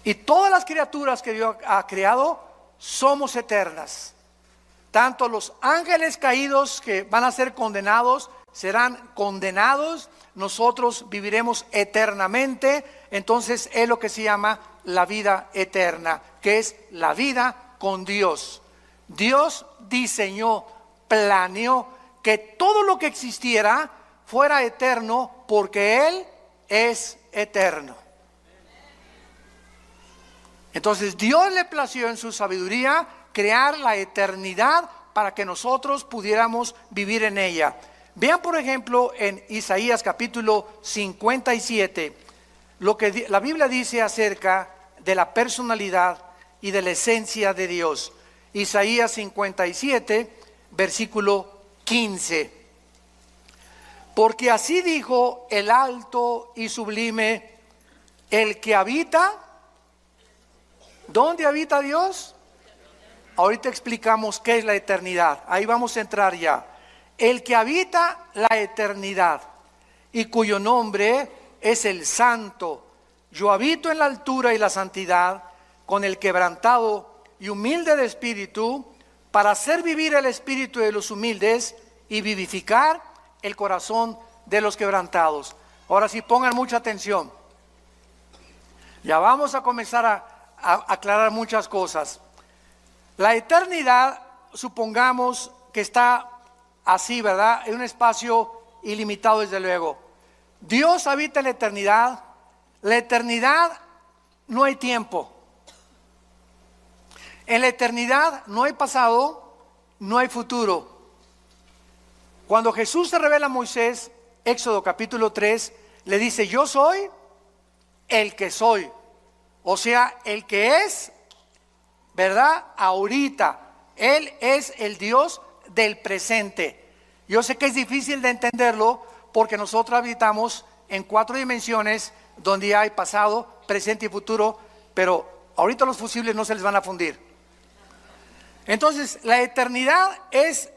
Y todas las criaturas que Dios ha creado somos eternas. Tanto los ángeles caídos que van a ser condenados serán condenados, nosotros viviremos eternamente. Entonces es lo que se llama la vida eterna, que es la vida con Dios. Dios diseñó, planeó que todo lo que existiera fuera eterno porque Él es eterno. Entonces Dios le plació en su sabiduría crear la eternidad para que nosotros pudiéramos vivir en ella. Vean por ejemplo en Isaías capítulo 57 lo que la Biblia dice acerca de la personalidad y de la esencia de Dios. Isaías 57 versículo 15. Porque así dijo el alto y sublime, el que habita. ¿Dónde habita Dios? Ahorita explicamos qué es la eternidad. Ahí vamos a entrar ya. El que habita la eternidad y cuyo nombre es el Santo. Yo habito en la altura y la santidad con el quebrantado y humilde de espíritu, para hacer vivir el espíritu de los humildes y vivificar el corazón de los quebrantados. Ahora sí, pongan mucha atención. Ya vamos a comenzar a aclarar muchas cosas. La eternidad, supongamos que está así, ¿verdad? En un espacio ilimitado, desde luego. Dios habita en la eternidad. La eternidad no hay tiempo. En la eternidad no hay pasado, no hay futuro. Cuando Jesús se revela a Moisés, Éxodo capítulo 3, le dice: yo soy el que soy. O sea, el que es, ¿verdad? Ahorita. Él es el Dios del presente. Yo sé que es difícil de entenderlo porque nosotros habitamos en 4 dimensiones donde hay pasado, presente y futuro, pero ahorita los fusibles no se les van a fundir. Entonces, la eternidad es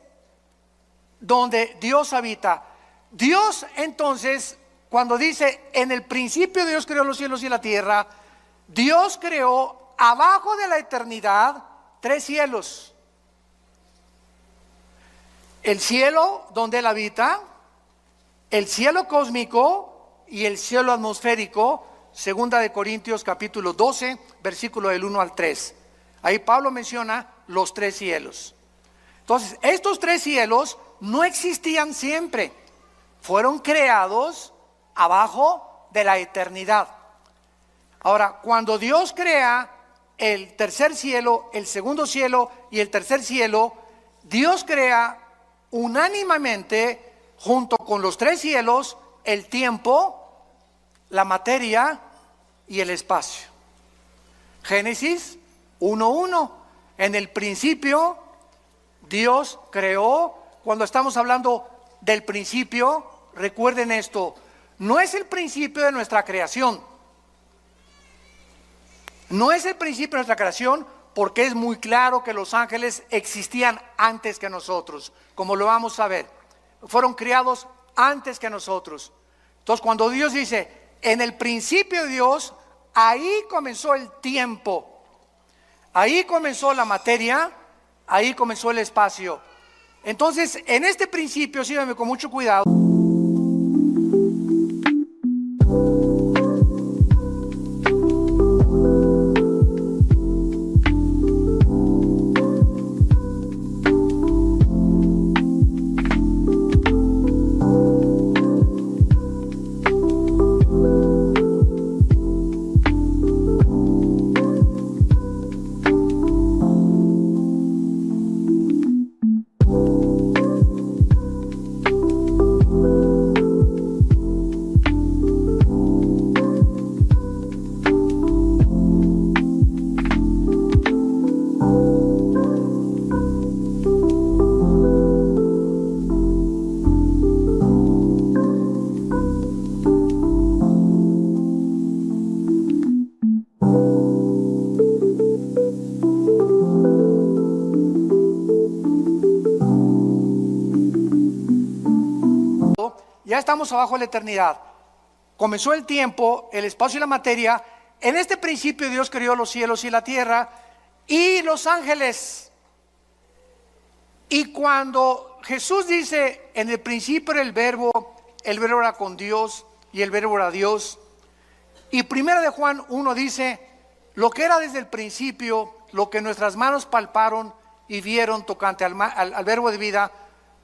donde Dios habita. Dios, entonces, cuando dice, en el principio Dios creó los cielos y la tierra, Dios creó abajo de la eternidad 3 cielos. El cielo donde Él habita, el cielo cósmico y el cielo atmosférico, segunda de Corintios capítulo 12, versículo del 1 al 3. Ahí Pablo menciona los 3 cielos. Entonces, estos 3 cielos no existían siempre, fueron creados abajo de la eternidad. Ahora, cuando Dios crea el tercer cielo, el segundo cielo y el tercer cielo, Dios crea unánimemente, junto con los 3 cielos, el tiempo, la materia y el espacio. Génesis 1:1. En el principio Dios creó. Cuando estamos hablando del principio, recuerden esto, no es el principio de nuestra creación. No es el principio de nuestra creación, porque es muy claro que los ángeles existían antes que nosotros, como lo vamos a ver. Fueron creados antes que nosotros. Entonces, cuando Dios dice, en el principio de Dios, ahí comenzó el tiempo. Ahí comenzó la materia, ahí comenzó el espacio. Entonces, en este principio, síganme con mucho cuidado. Ya estamos abajo de la eternidad. Comenzó el tiempo, el espacio y la materia. En este principio Dios creó los cielos y la tierra y los ángeles. Y cuando Jesús dice, en el principio era el verbo era con Dios y el verbo era Dios. Y primera de Juan 1 dice, lo que era desde el principio, lo que nuestras manos palparon y vieron tocante al verbo de vida,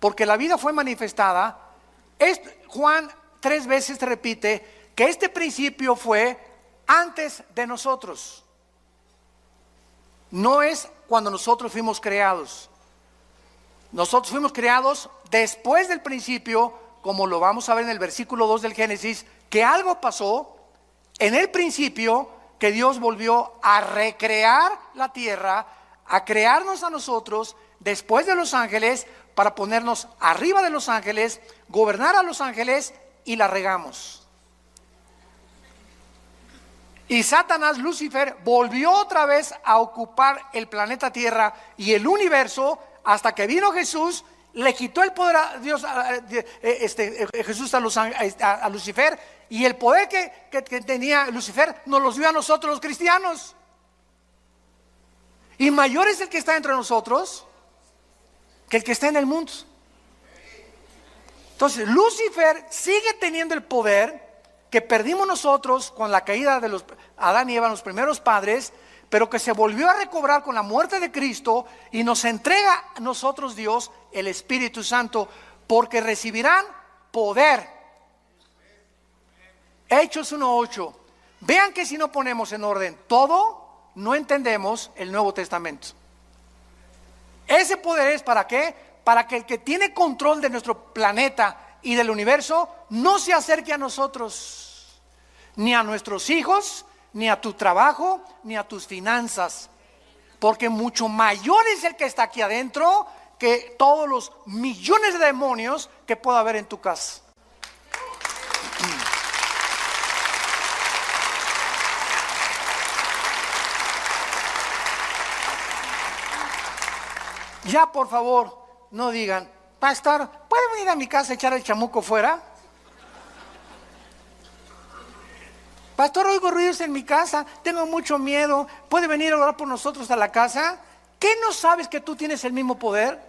porque la vida fue manifestada. Juan 3 veces repite que este principio fue antes de nosotros. No es cuando nosotros fuimos creados. Nosotros fuimos creados después del principio, como lo vamos a ver en el versículo 2 del Génesis, que algo pasó en el principio, que Dios volvió a recrear la tierra, a crearnos a nosotros después de los ángeles, para ponernos arriba de los ángeles, gobernar a los ángeles, y la regamos. Y Satanás, Lucifer, volvió otra vez a ocupar el planeta Tierra y el universo, hasta que vino Jesús, le quitó el poder a Dios, Jesús a Lucifer, y el poder que tenía Lucifer nos los dio a nosotros los cristianos. Y mayor es el que está entre nosotros que el que está en el mundo. Entonces Lucifer sigue teniendo el poder que perdimos nosotros con la caída de los Adán y Eva, los primeros padres, pero que se volvió a recobrar con la muerte de Cristo, y nos entrega a nosotros Dios el Espíritu Santo, porque recibirán poder. Hechos 1:8. Vean que si no ponemos en orden todo, no entendemos el Nuevo Testamento. Ese poder es ¿para qué? Para que el que tiene control de nuestro planeta y del universo no se acerque a nosotros, ni a nuestros hijos, ni a tu trabajo, ni a tus finanzas, porque mucho mayor es el que está aquí adentro que todos los millones de demonios que pueda haber en tu casa. Ya, por favor, no digan, pastor, ¿puede venir a mi casa a echar el chamuco fuera? Pastor, oigo ruidos en mi casa, tengo mucho miedo, ¿puede venir a orar por nosotros a la casa? ¿Qué no sabes que tú tienes el mismo poder?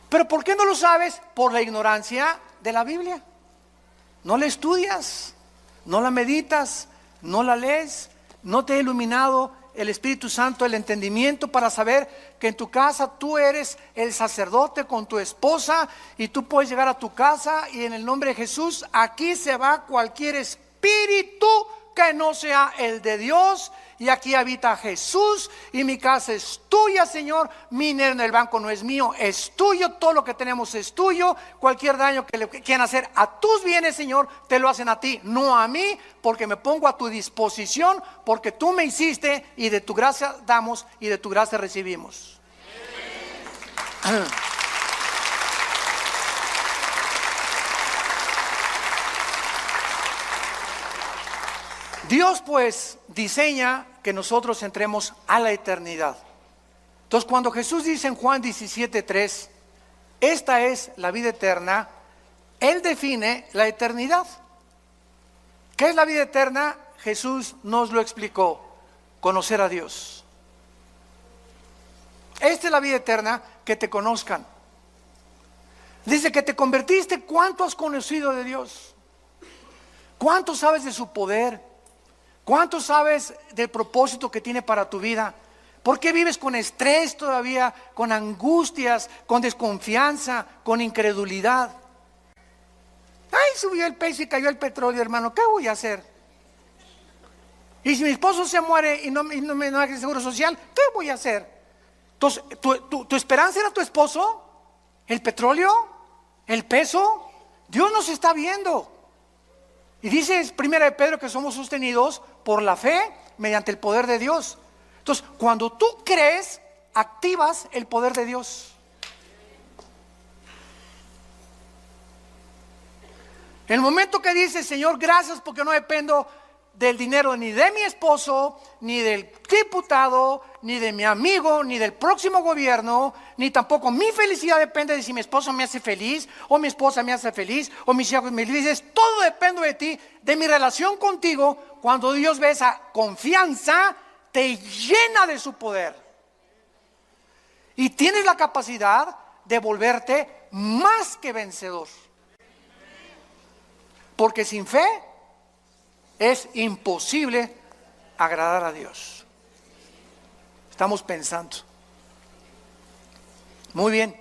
¿Pero por qué no lo sabes? Por la ignorancia de la Biblia. No la estudias, no la meditas, no la lees, no te ha iluminado el Espíritu Santo, el entendimiento para saber que en tu casa tú eres el sacerdote con tu esposa, y tú puedes llegar a tu casa y en el nombre de Jesús, aquí se va cualquier espíritu que no sea el de Dios, y aquí habita Jesús, y mi casa es tuya, Señor, mi dinero en el banco no es mío, es tuyo, todo lo que tenemos es tuyo, cualquier daño que le quieran hacer a tus bienes, Señor, te lo hacen a ti, no a mí, porque me pongo a tu disposición, porque tú me hiciste, y de tu gracia damos y de tu gracia recibimos. Dios pues diseña que nosotros entremos a la eternidad. Entonces cuando Jesús dice en Juan 17:3, esta es la vida eterna, Él define la eternidad. ¿Qué es la vida eterna? Jesús nos lo explicó: conocer a Dios. Esta es la vida eterna, que te conozcan. Dice que te convertiste. ¿Cuánto has conocido de Dios? ¿Cuánto sabes de su poder? ¿Cuánto sabes del propósito que tiene para tu vida? ¿Por qué vives con estrés todavía, con angustias, con desconfianza, con incredulidad? Ay, subió el peso y cayó el petróleo, hermano, ¿qué voy a hacer? Y si mi esposo se muere y no me da el seguro social, ¿qué voy a hacer? Entonces, ¿tu esperanza era tu esposo? ¿El petróleo? ¿El peso? Dios nos está viendo. Y dice primera de Pedro que somos sostenidos por la fe mediante el poder de Dios. Entonces, cuando tú crees, activas el poder de Dios. En el momento que dices, Señor, gracias porque no dependo del dinero ni de mi esposo, ni del diputado, ni de mi amigo, ni del próximo gobierno, ni tampoco mi felicidad depende de si mi esposo me hace feliz, o mi esposa me hace feliz, o mis hijos me felices. Todo depende de ti, de mi relación contigo. Cuando Dios ve esa confianza, te llena de su poder. Y tienes la capacidad de volverte más que vencedor. Porque sin fe es imposible agradar a Dios. Estamos pensando. Muy bien.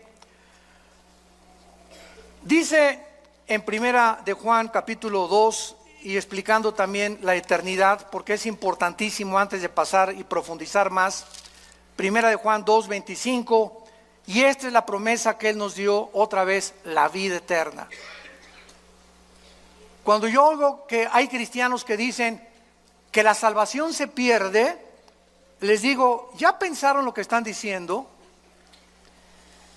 Dice en Primera de Juan capítulo 2, y explicando también la eternidad, porque es importantísimo antes de pasar y profundizar más. Primera de Juan 2:25, y esta es la promesa que Él nos dio otra vez, la vida eterna. Cuando yo oigo que hay cristianos que dicen que la salvación se pierde, les digo, ¿ya pensaron lo que están diciendo?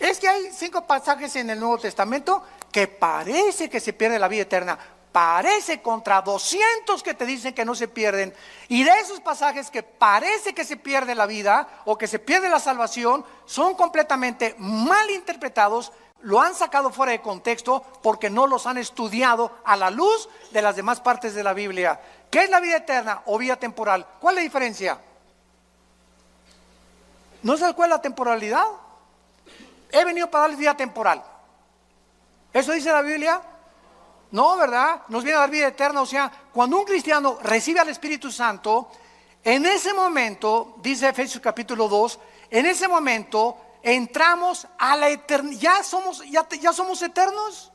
Es que hay 5 pasajes en el Nuevo Testamento que parece que se pierde la vida eterna. Parece contra 200 que te dicen que no se pierden. Y de esos pasajes que parece que se pierde la vida o que se pierde la salvación, son completamente mal interpretados, lo han sacado fuera de contexto porque no los han estudiado a la luz de las demás partes de la Biblia. ¿Qué es la vida eterna o vida temporal? ¿Cuál es la diferencia? ¿No sabes cuál es la temporalidad? He venido para darles vida temporal. ¿Eso dice la Biblia? No, ¿verdad? Nos viene a dar vida eterna. O sea, cuando un cristiano recibe al Espíritu Santo, en ese momento, dice Efesios capítulo 2, en ese momento entramos a la eternidad. Ya somos eternos.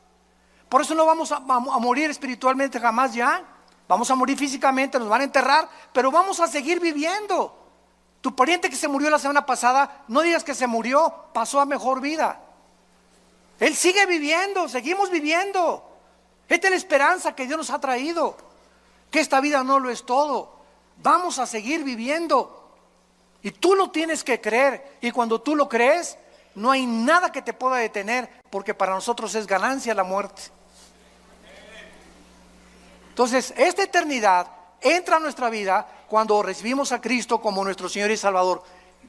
Por eso no vamos a morir espiritualmente jamás ya. Vamos a morir físicamente, nos van a enterrar, pero vamos a seguir viviendo. Tu pariente que se murió la semana pasada, no digas que se murió, pasó a mejor vida. Él sigue viviendo, seguimos viviendo. Esta es la esperanza que Dios nos ha traído, que esta vida no lo es todo. Vamos a seguir viviendo. Y tú lo tienes que creer. Y cuando tú lo crees, no hay nada que te pueda detener, porque para nosotros es ganancia la muerte. Entonces, esta eternidad entra a nuestra vida cuando recibimos a Cristo como nuestro Señor y Salvador.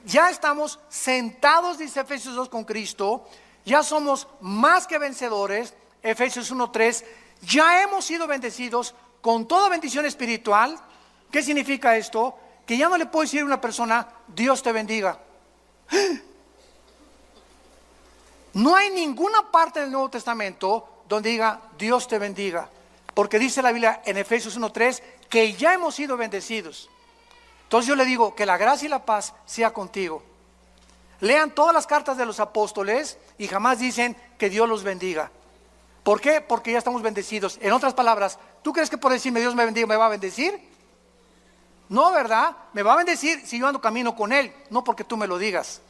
Ya estamos sentados, dice Efesios 2, con Cristo. Ya somos más que vencedores, Efesios 1:3. Ya hemos sido bendecidos con toda bendición espiritual. ¿Qué significa esto? Que ya no le puedo decir a una persona, Dios te bendiga. No hay ninguna parte del Nuevo Testamento donde diga, Dios te bendiga. Porque dice la Biblia en Efesios 1:3 que ya hemos sido bendecidos. Entonces yo le digo, que la gracia y la paz sea contigo. Lean todas las cartas de los apóstoles y jamás dicen que Dios los bendiga. ¿Por qué? Porque ya estamos bendecidos. En otras palabras, ¿tú crees que por decirme Dios me bendiga me va a bendecir? No, ¿verdad? Me va a bendecir si yo ando camino con Él, no porque tú me lo digas.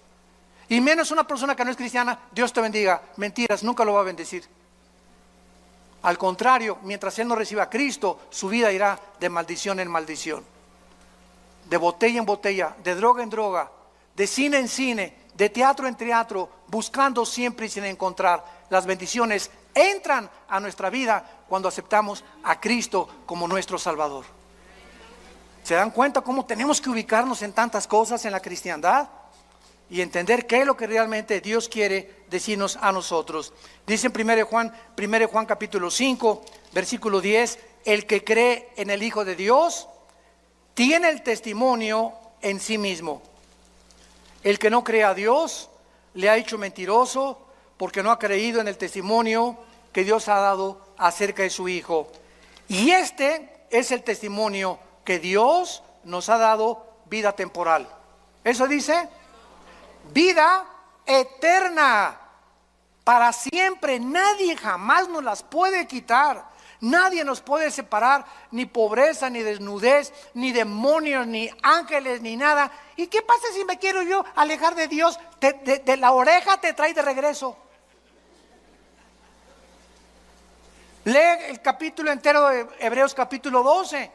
Y menos una persona que no es cristiana, Dios te bendiga. Mentiras, nunca lo va a bendecir. Al contrario, mientras él no reciba a Cristo, su vida irá de maldición en maldición. De botella en botella, de droga en droga, de cine en cine, de teatro en teatro, buscando siempre y sin encontrar. Las bendiciones entran a nuestra vida cuando aceptamos a Cristo como nuestro Salvador. ¿Se dan cuenta cómo tenemos que ubicarnos en tantas cosas en la cristiandad? Y entender qué es lo que realmente Dios quiere decirnos a nosotros. Dice en 1 Juan capítulo 5, versículo 10, el que cree en el Hijo de Dios tiene el testimonio en sí mismo. El que no cree a Dios le ha hecho mentiroso, porque no ha creído en el testimonio que Dios ha dado acerca de su Hijo. Y este es el testimonio que Dios nos ha dado, vida temporal. ¿Eso dice? Vida eterna, para siempre. Nadie jamás nos las puede quitar. Nadie nos puede separar, ni pobreza, ni desnudez, ni demonios, ni ángeles, ni nada. ¿Y qué pasa si me quiero yo alejar de Dios? De la oreja te trae de regreso. Lee el capítulo entero de Hebreos capítulo 12.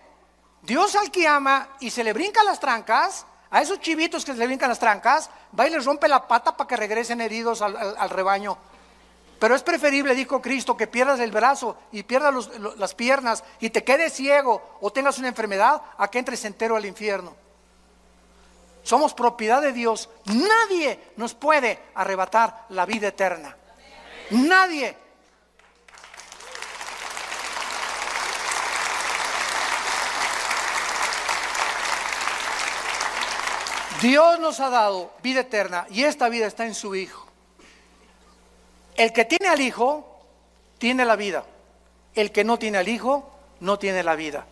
Dios al que ama y se le brincan las trancas, a esos chivitos que se le brincan las trancas, va y les rompe la pata para que regresen heridos al rebaño. Pero es preferible, dijo Cristo, que pierdas el brazo y pierdas las piernas y te quedes ciego o tengas una enfermedad, a que entres entero al infierno. Somos propiedad de Dios. Nadie nos puede arrebatar la vida eterna. Nadie. Dios nos ha dado vida eterna y esta vida está en su Hijo. El que tiene al Hijo tiene la vida. El que no tiene al Hijo no tiene la vida.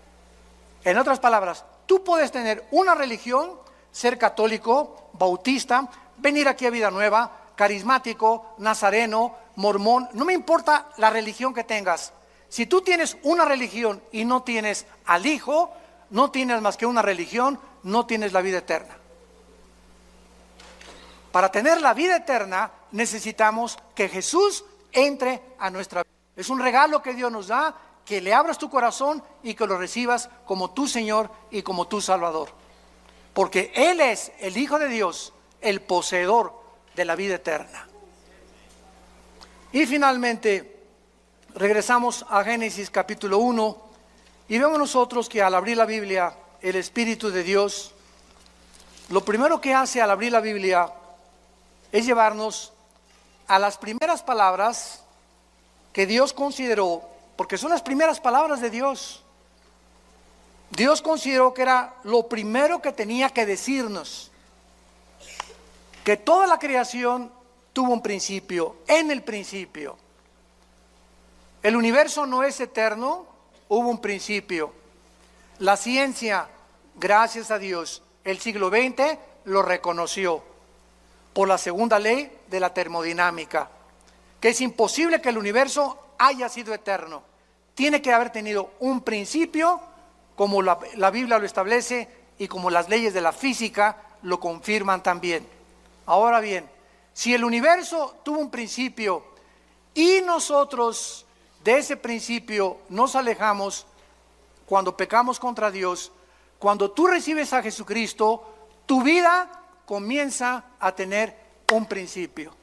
En otras palabras, tú puedes tener una religión, ser católico, bautista, venir aquí a Vida Nueva, carismático, nazareno, mormón, no me importa la religión que tengas. Si tú tienes una religión y no tienes al Hijo, no tienes más que una religión, no tienes la vida eterna. Para tener la vida eterna necesitamos que Jesús entre a nuestra vida. Es un regalo que Dios nos da, que le abras tu corazón y que lo recibas como tu Señor y como tu Salvador. Porque Él es el Hijo de Dios, el poseedor de la vida eterna. Y finalmente, regresamos a Génesis capítulo 1 y vemos nosotros que al abrir la Biblia, el Espíritu de Dios, lo primero que hace al abrir la Biblia es llevarnos a las primeras palabras que Dios consideró, porque son las primeras palabras de Dios. Dios consideró que era lo primero que tenía que decirnos, que toda la creación tuvo un principio, en el principio. El universo no es eterno, hubo un principio. La ciencia, gracias a Dios, el siglo XX lo reconoció por la segunda ley de la termodinámica, que es imposible que el universo haya sido eterno. Tiene que haber tenido un principio, como la Biblia lo establece y como las leyes de la física lo confirman también. Ahora bien, si el universo tuvo un principio y nosotros de ese principio nos alejamos cuando pecamos contra Dios, cuando tú recibes a Jesucristo, tu vida comienza a tener un principio.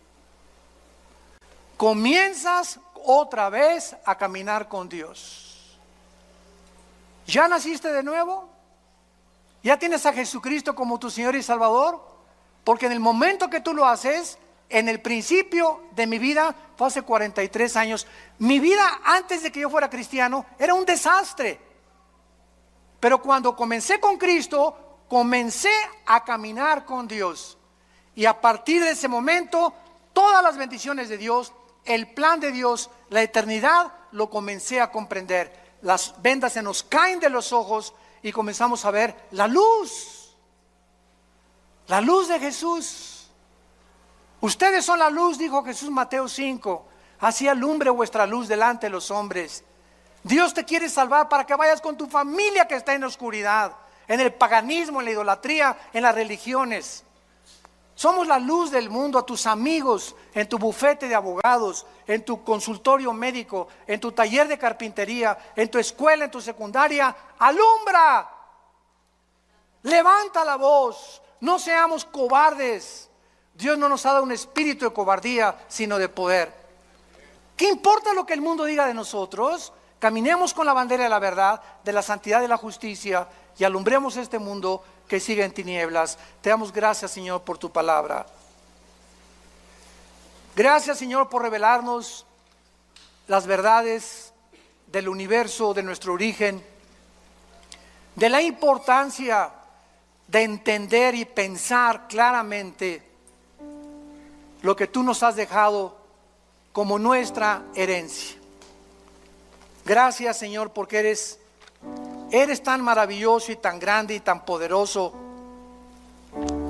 Comienzas otra vez a caminar con Dios. ¿Ya naciste de nuevo? ¿Ya tienes a Jesucristo como tu Señor y Salvador? Porque en el momento que tú lo haces, en el principio de mi vida, fue hace 43 años, mi vida antes de que yo fuera cristiano era un desastre. Pero cuando comencé con Cristo, comencé a caminar con Dios. Y a partir de ese momento, todas las bendiciones de Dios, el plan de Dios, la eternidad, lo comencé a comprender. Las vendas se nos caen de los ojos y comenzamos a ver la luz de Jesús. Ustedes son la luz, dijo Jesús en Mateo 5, así alumbre vuestra luz delante de los hombres. Dios te quiere salvar para que vayas con tu familia que está en la oscuridad, en el paganismo, en la idolatría, en las religiones. Somos la luz del mundo a tus amigos, en tu bufete de abogados, en tu consultorio médico, en tu taller de carpintería, en tu escuela, en tu secundaria. ¡Alumbra! Levanta la voz, no seamos cobardes. Dios no nos ha dado un espíritu de cobardía, sino de poder. ¿Qué importa lo que el mundo diga de nosotros? Caminemos con la bandera de la verdad, de la santidad y de la justicia y alumbremos este mundo que sigue en tinieblas. Te damos gracias, Señor, por tu palabra. Gracias, Señor, por revelarnos las verdades del universo, de nuestro origen, de la importancia de entender y pensar claramente lo que tú nos has dejado como nuestra herencia. Gracias, Señor, porque eres tan maravilloso y tan grande y tan poderoso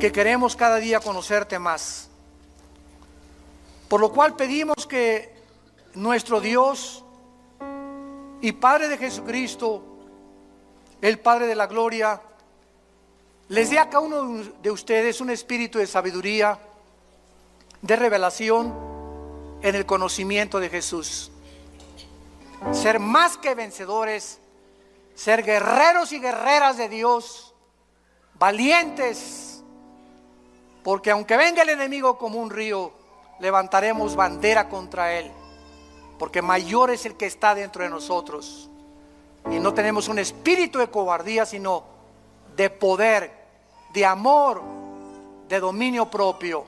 que queremos cada día conocerte más. Por lo cual pedimos que nuestro Dios y Padre de Jesucristo, el Padre de la gloria, les dé a cada uno de ustedes un espíritu de sabiduría, de revelación en el conocimiento de Jesús. Ser más que vencedores, ser guerreros y guerreras de Dios, valientes, porque aunque venga el enemigo como un río, levantaremos bandera contra él, porque mayor es el que está dentro de nosotros. Y no tenemos un espíritu de cobardía, sino de poder, de amor, de dominio propio.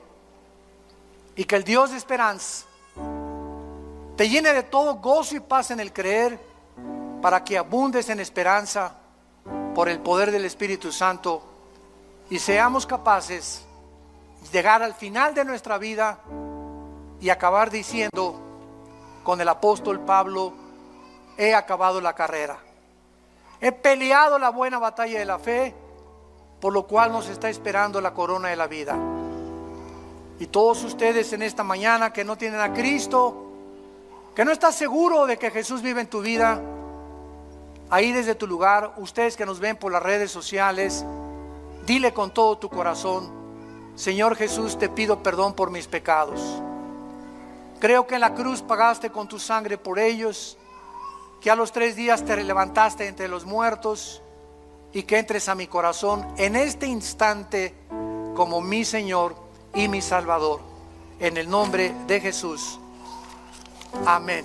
Y que el Dios de esperanza te llene de todo gozo y paz en el creer, para que abundes en esperanza por el poder del Espíritu Santo y seamos capaces de llegar al final de nuestra vida y acabar diciendo con el apóstol Pablo: he acabado la carrera, he peleado la buena batalla de la fe, por lo cual nos está esperando la corona de la vida. Y todos ustedes en esta mañana que no tienen a Cristo, que no estás seguro de que Jesús vive en tu vida, ahí desde tu lugar, ustedes que nos ven por las redes sociales, dile con todo tu corazón: Señor Jesús, te pido perdón por mis pecados. Creo que en la cruz pagaste con tu sangre por ellos, que a los 3 días te levantaste entre los muertos, y que entres a mi corazón en este instante como mi Señor y mi Salvador. En el nombre de Jesús. Amén.